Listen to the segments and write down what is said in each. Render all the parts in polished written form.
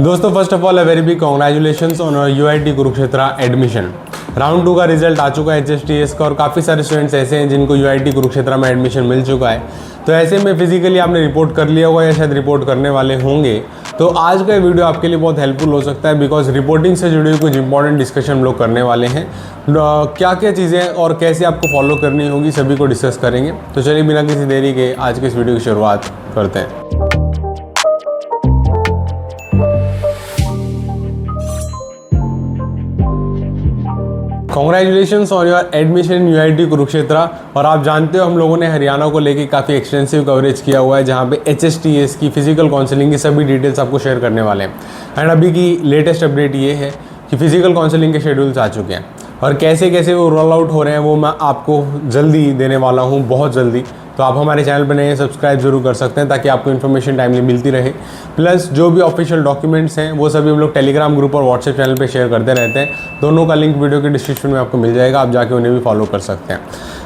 दोस्तों first of all a very big congratulations on UIT Kurukshetra admission. Round 2 का result आ चुका है एचएसटीएस का और काफ़ी सारे स्टूडेंट्स ऐसे हैं जिनको यूआईटी कुरुक्षेत्र में एडमिशन मिल चुका है। तो ऐसे में फिजिकली आपने रिपोर्ट कर लिया होगा या शायद रिपोर्ट करने वाले होंगे। तो आज का वीडियो आपके लिए बहुत हेल्पफुल हो सकता है बिकॉज रिपोर्टिंग से जुड़ी हुई कुछ इंपॉर्टेंट डिस्कशन हम लोग करने वाले हैं। क्या क्या चीज़ें और कैसे आपको फॉलो करनी होगी सभी को डिस्कस करेंगे। तो चलिए बिना किसी देरी के आज के इस वीडियो की शुरुआत करते हैं। Congratulations on your admission in UIT Kurukshetra. और आप जानते हो हम लोगों ने हरियाणा को लेके काफ़ी एक्सटेंसिव कवरेज किया हुआ है जहाँ पे एचएसटीएस की फिजिकल काउंसलिंग की सभी डिटेल्स आपको शेयर करने वाले हैं। एंड अभी की लेटेस्ट अपडेट ये है कि फिजिकल काउंसलिंग के शेड्यूल्स आ चुके हैं और कैसे कैसे वो रोल आउट हो रहे हैं वो मैं आपको जल्दी देने वाला हूँ, बहुत जल्दी। तो आप हमारे चैनल पर नए सब्सक्राइब जरूर कर सकते हैं ताकि आपको इन्फॉर्मेशन टाइमली मिलती रहे। प्लस जो भी ऑफिशियल डॉक्यूमेंट्स हैं वो सभी हम लोग टेलीग्राम ग्रुप और व्हाट्सएप चैनल पे शेयर करते रहते हैं। दोनों का लिंक वीडियो के डिस्क्रिप्शन में आपको मिल जाएगा, आप जाके उन्हें भी फॉलो कर सकते हैं।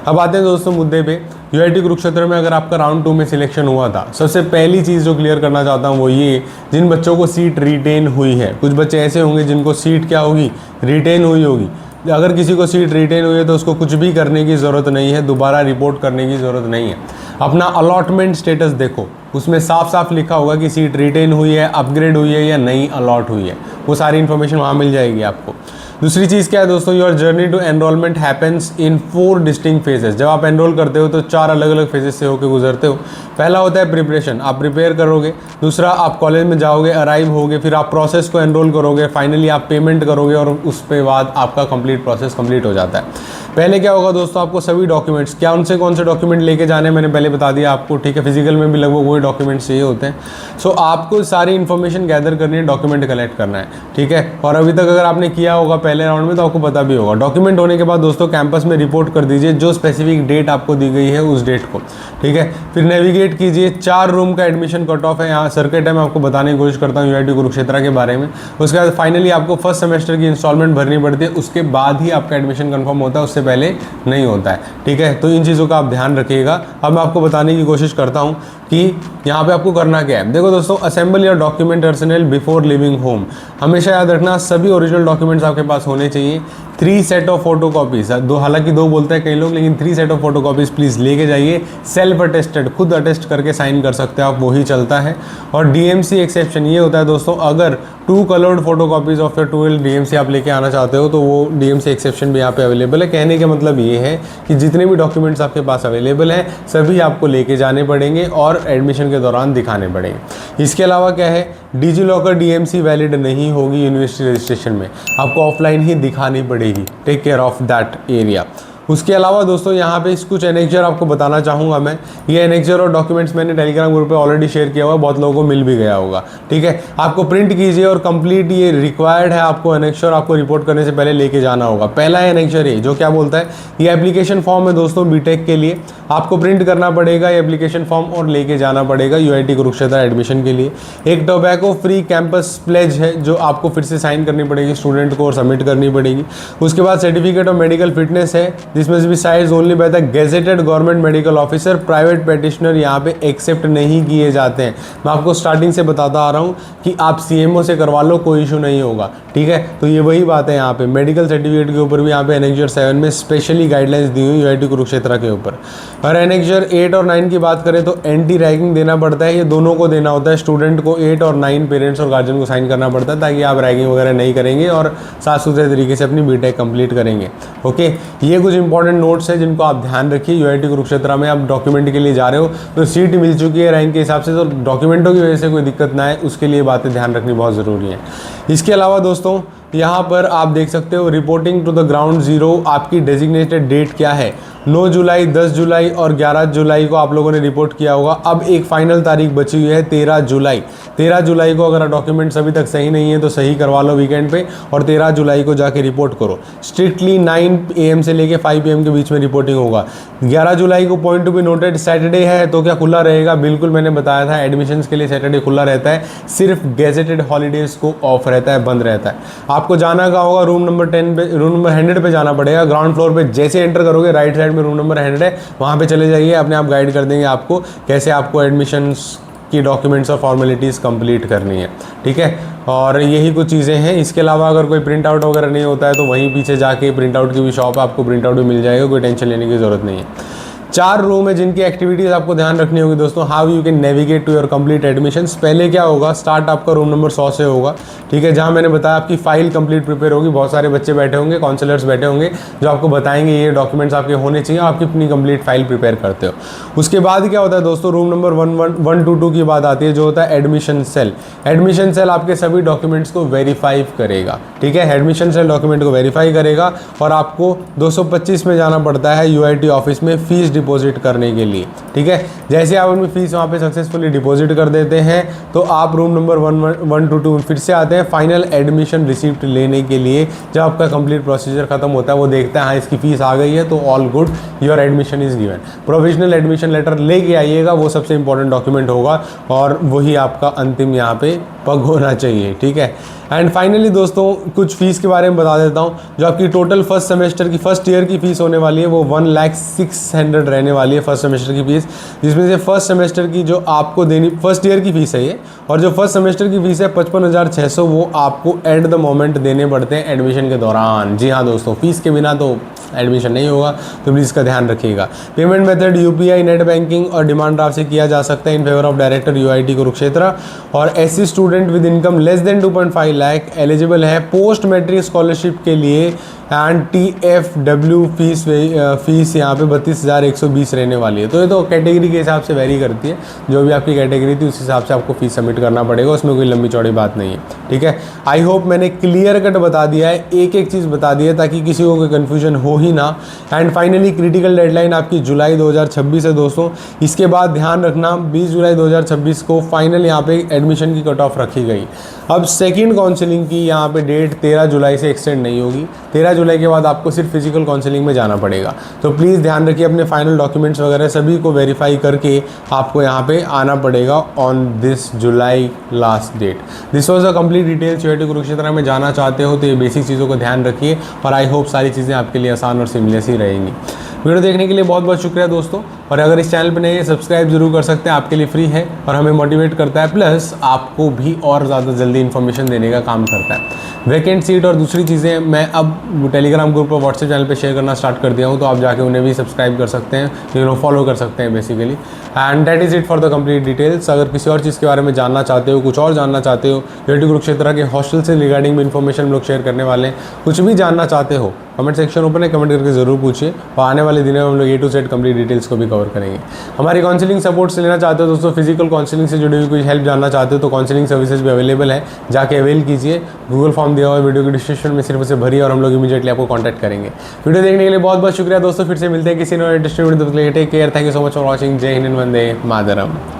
अब आते हैं दोस्तों मुद्दे पे। यूआईटी कुरुक्षेत्र में अगर आपका राउंड 2 में सिलेक्शन हुआ था, सबसे पहली चीज़ जो क्लियर करना चाहता हूँ वो ये, जिन बच्चों को सीट रिटेन हुई है, कुछ बच्चे ऐसे होंगे जिनको सीट क्या होगी, रिटेन हुई होगी। अगर किसी को सीट रिटेन हुई है तो उसको कुछ भी करने की ज़रूरत नहीं है, दोबारा रिपोर्ट करने की ज़रूरत नहीं है। अपना अलॉटमेंट स्टेटस देखो, उसमें साफ साफ लिखा होगा कि सीट रिटेन हुई है, अपग्रेड हुई है या नई अलॉट हुई है। वो सारी इन्फॉर्मेशन वहाँ मिल जाएगी आपको। दूसरी चीज़ क्या है दोस्तों, your journey to enrolment happens in 4 distinct phases. जब आप एनरोल करते हो तो 4 अलग अलग फेजेस से होकर गुजरते हो। पहला होता है प्रिपरेशन, आप प्रिपेयर करोगे। दूसरा, आप कॉलेज में जाओगे, अराइव होगे, फिर आप प्रोसेस को एनरोल करोगे, फाइनली आप पेमेंट करोगे और उस पे बाद आपका कंप्लीट प्रोसेस कंप्लीट हो जाता है। पहले क्या होगा दोस्तों, आपको सभी डॉक्यूमेंट्स, क्या उनसे कौन से डॉक्यूमेंट लेके जाने मैंने पहले बता दिया आपको, ठीक है। फिजिकल में भी लगभग वही डॉक्यूमेंट्स चाहिए होते हैं। सो आपको सारी इन्फॉर्मेशन गैदर करनी है, डॉक्यूमेंट कलेक्ट करना है, ठीक है। और अभी तक अगर आपने किया होगा पहले राउंड में तो आपको पता भी होगा। डॉक्यूमेंट होने के बाद दोस्तों कैंपस में रिपोर्ट कर दीजिए जो स्पेसिफिक डेट आपको दी गई है उस डेट को, ठीक है। फिर नेविगेट कीजिए। 4 रूम का एडमिशन कट ऑफ है, यहाँ सर्किट है, मैं आपको बताने की कोशिश करता हूँ यूआईटी कुरुक्षेत्र के बारे में। उसके बाद फाइनली आपको फर्स्ट सेमेस्टर की इंस्टॉलमेंट भरनी पड़ती है, उसके बाद ही आपका एडमिशन कन्फर्म होता है, उससे पहले नहीं होता है, ठीक है। तो इन चीज़ों का आप ध्यान रखिएगा। अब मैं आपको बताने की कोशिश करता हूँ कि यहाँ पे आपको करना क्या है। देखो दोस्तों, assemble your document arsenal before living home. हमेशा याद रखना सभी ओरिजिनल डॉक्यूमेंट्स आपके पास होने चाहिए। 3 सेट ऑफ फोटो कॉपीज, हालांकि 2 बोलते हैं कई लोग, लेकिन 3 set of photo copies please लेके जाइए। सेल्फ अटेस्टेड, खुद अटेस्ट करके साइन कर सकते हो आप, वही चलता है। और डीएमसी एक्सेप्शन ये होता है दोस्तों, अगर 2 coloured photo copies of your 12 DMC आप लेके आना चाहते हो तो वो डीएमसी एक्सेप्शन भी यहाँ पे अवेलेबल है। कहने का मतलब ये है कि जितने भी डॉक्यूमेंट्स आपके पास अवेलेबल हैं सभी आपको लेके जाने पड़ेंगे और एडमिशन के दौरान दिखाने पड़ेंगे। इसके अलावा क्या है, डिजी लॉकर डीएमसी वैलिड नहीं होगी यूनिवर्सिटी रजिस्ट्रेशन में, आपको ऑफलाइन ही दिखानी पड़ेगी। Take care of that area. उसके अलावा दोस्तों यहाँ पे कुछ एनेक्चर आपको बताना चाहूँगा मैं। ये एनेक्चर और डॉक्यूमेंट्स मैंने टेलीग्राम ग्रुप पे ऑलरेडी शेयर किया हुआ है, बहुत लोगों को मिल भी गया होगा, ठीक है। आपको प्रिंट कीजिए और कंप्लीट, ये रिक्वायर्ड है आपको एनेक्चर, आपको रिपोर्ट करने से पहले लेके जाना होगा। पहला एनेक्चर है जो क्या बोलता है, ये एप्लीकेशन फॉर्म है दोस्तों बीटेक के लिए, आपको प्रिंट करना पड़ेगा ये एप्लीकेशन फॉर्म और लेके जाना पड़ेगा यूआईटी कुरुक्षेत्र एडमिशन के लिए। एक टोबैको फ्री कैंपस प्लेज है जो आपको फिर से साइन करनी पड़ेगी स्टूडेंट को और सबमिट करनी पड़ेगी। उसके बाद सर्टिफिकेट ऑफ मेडिकल फिटनेस है, जिसमें भी size only by the gazetted government medical officer. Private petitioner यहाँ पे एक्सेप्ट नहीं किए जाते हैं। मैं आपको स्टार्टिंग से बताता आ रहा हूँ कि आप सीएमओ से करवा लो, कोई इशू नहीं होगा, ठीक है। तो ये वही बात है, यहाँ पे मेडिकल सर्टिफिकेट के ऊपर भी यहाँ पे एनेक्चर 7 में स्पेशली गाइडलाइंस दी हुई यूआईटी कुरुक्षेत्र के ऊपर। और एनेक्चर 8 और 9 की बात करें तो एंटी रैगिंग देना पड़ता है, ये दोनों को देना होता है। स्टूडेंट को 8 और 9 पेरेंट्स और गार्जियन को साइन करना पड़ता है ताकि आप रैगिंग वगैरह नहीं करेंगे और साफ सुथरे तरीके से अपनी बीटेक कंप्लीट करेंगे, ओके। ये कुछ इंपॉर्टेंट नोट्स है जिनको आप ध्यान रखिए। यूआईटी कुरुक्षेत्र में आप डॉक्यूमेंट के लिए जा रहे हो तो सीट मिल चुकी है रैंक के हिसाब से, तो डॉक्यूमेंटों की वजह से कोई दिक्कत ना है, उसके लिए बातें ध्यान रखनी बहुत ज़रूरी है। इसके अलावा दोस्तों यहाँ पर आप देख सकते हो reporting to the ground zero, आपकी डेजिग्नेटेड डेट क्या है। 9 जुलाई, 10 जुलाई और 11 जुलाई को आप लोगों ने रिपोर्ट किया होगा। अब एक फाइनल तारीख बची हुई है 13 जुलाई। 13 जुलाई को अगर डॉक्यूमेंट्स अभी तक सही नहीं है तो सही करवा लो वीकेंड पे और 13 जुलाई को जाके रिपोर्ट करो। स्ट्रिक्टली 9 AM से लेके 5 PM के बीच में रिपोर्टिंग होगा। 11 जुलाई को point to be noted Saturday है तो क्या खुला रहेगा, बिल्कुल मैंने बताया था एडमिशन्स के लिए सैटरडे खुला रहता है, सिर्फ गेजेटेड हॉलीडेज को ऑफ रहता है, बंद रहता है। आपको जाना कहाँ होगा, रूम नंबर 10 पे, रूम नंबर 100 पे जाना पड़ेगा। ग्राउंड फ्लोर पे जैसे एंटर करोगे राइट साइड में रूम नंबर 100 है, वहाँ पे चले जाइए, अपने आप गाइड कर देंगे आपको कैसे आपको एडमिशन्स की डॉक्यूमेंट्स और फॉर्मेलिटीज़ कंप्लीट करनी है, ठीक है। और यही कुछ चीज़ें हैं। इसके अलावा अगर कोई प्रिंट आउट वगैरह नहीं होता है तो वहीं पीछे जाके प्रिंट आउट की भी शॉप है, आपको प्रिंट आउट भी मिल जाएगा, कोई टेंशन लेने की ज़रूरत नहीं है। 4 रूम है जिनकी एक्टिविटीज़ आपको ध्यान रखनी होगी दोस्तों। How you can navigate to your complete admissions. पहले क्या होगा, स्टार्ट आपका रूम नंबर 100 से होगा, ठीक है, जहां मैंने बताया आपकी फाइल कंप्लीट प्रिपेयर होगी, बहुत सारे बच्चे बैठे होंगे, काउंसलर्स बैठे होंगे जो आपको बताएंगे ये डॉक्यूमेंट्स आपके होने चाहिए, आपकी अपनी कंप्लीट फाइल प्रिपेयर करते हो। उसके बाद क्या होता है दोस्तों, रूम नंबर 1 की बात आती है, जो होता है एडमिशन सेल। एडमिशन सेल आपके सभी डॉक्यूमेंट्स को वेरीफाई करेगा, ठीक है। एडमिशन सेल डॉक्यूमेंट को वेरीफाई करेगा और आपको 225 में जाना पड़ता है UIT ऑफिस में फीस डिपॉजिट करने के लिए, ठीक है। जैसे आप अपनी फीस वहाँ पे सक्सेसफुली डिपॉजिट कर देते हैं तो आप रूम नंबर 122 में फिर से आते हैं फाइनल एडमिशन रिसिप्ट लेने के लिए। जब आपका कंप्लीट प्रोसीजर खत्म होता है, वो देखता है हाँ इसकी फीस आ गई है तो all good, your admission is given. Provisional admission letter लेके आइएगा, वो सबसे इंपॉर्टेंट डॉक्यूमेंट होगा और वही आपका अंतिम यहाँ पे पग होना चाहिए, ठीक है। एंड फाइनली दोस्तों कुछ फीस के बारे में बता देता हूँ। जो आपकी टोटल फर्स्ट सेमेस्टर की फर्स्ट ईयर की फीस होने वाली है वो 1,06,100 रहने वाली है फर्स्ट सेमेस्टर की फीस, जिसमें से फर्स्ट सेमेस्टर की जो आपको देनी फर्स्ट ईयर की फीस है ये, और जो फर्स्ट सेमेस्टर की फीस है 55,600 वो आपको एट द मोमेंट देने पड़ते हैं एडमिशन के दौरान। जी हाँ दोस्तों, फीस के बिना तो एडमिशन नहीं होगा, तो प्लीज़ इसका ध्यान रखिएगा। Payment method UPI, net banking और डिमांड ड्राफ्ट से किया जा सकता है in favour of director UIT Kurukshetra. और SC student with income less than 2.5 lakh eligible है पोस्ट मैट्रिक स्कॉलरशिप के लिए। एंड TFW फीस यहाँ पे 32,120 रहने वाली है। तो ये तो कैटेगरी के हिसाब से वेरी करती है, जो भी आपकी कैटेगरी थी उस हिसाब से आपको फीस सबमिट करना पड़ेगा, उसमें कोई लंबी चौड़ी बात नहीं है, ठीक है। आई होप मैंने क्लियर कट बता दिया है, एक एक चीज़ बता दी है ताकि किसी को कोई कन्फ्यूजन हो ही ना। एंड फाइनली क्रिटिकल डेडलाइन आपकी जुलाई 2026 है दोस्तों। इसके बाद ध्यान रखना 20 जुलाई 2026 को फाइनल यहाँ पे एडमिशन की कट ऑफ रखी गई। अब सेकेंड काउंसलिंग की यहाँ पे डेट 13 जुलाई से एक्सटेंड नहीं होगी। 13 जुलाई के बाद आपको सिर्फ फिजिकल काउंसलिंग में जाना पड़ेगा। तो प्लीज़ ध्यान रखिए, अपने फाइनल डॉक्यूमेंट्स वगैरह सभी को वेरीफाई करके आपको यहाँ पे आना पड़ेगा on this July last date. This was a complete details UIT Kurukshetra में जाना चाहते हो तो ये बेसिक चीज़ों को ध्यान रखिए और आई होप सारी चीज़ें आपके लिए आसान और सीमलेस ही रहेंगी। वीडियो देखने के लिए बहुत बहुत शुक्रिया दोस्तों। और अगर इस चैनल पर नए सब्सक्राइब जरूर कर सकते हैं, आपके लिए फ्री है और हमें मोटिवेट करता है, प्लस आपको भी और ज़्यादा जल्दी इन्फॉर्मेशन देने का काम करता है। वैकेंट सीट और दूसरी चीज़ें मैं अब टेलीग्राम ग्रुप और व्हाट्सएप चैनल पे शेयर करना स्टार्ट कर दिया हूँ, तो आप जाके उन्हें भी सब्सक्राइब कर सकते हैं, फॉलो कर सकते हैं basically. And that is it for the complete details. अगर किसी और चीज़ के बारे में जानना चाहते हो, कुछ और जानना चाहते हो, UIT कुरुक्षेत्र के हॉस्टल से रिगार्डिंग भी इन्फॉर्मेशन हम लोग शेयर करने वाले हैं, कुछ भी जानना चाहते हो कमेंट सेक्शन ओपन है, कमेंट करके ज़रूर पूछिए और आने वाले दिनों में हम लोग A to Z complete details को भी कवर करेंगे। हमारी काउंसलिंग सपोर्ट से लेना चाहते हो दोस्तों, फिजिकल काउंसलिंग से जुड़ी हुई कोई हेल्प जानना चाहते हो तो काउंसलिंग सर्विसेज भी अवेलेबल है, जाके अवेल कीजिए। गूगल फॉर्म दिया हुआ है वीडियो के डिस्क्रिप्शन में, सिर्फ उसे भरिए और हम लोग इमीडिएटली आपको कॉन्टैक्ट करेंगे। वीडियो देखने के लिए बहुत बहुत शुक्रिया दोस्तों। फिर से मिलते हैं किसी नए interesting video. Take care, thank you so much for watching. जय हिंद, वंदे मातरम।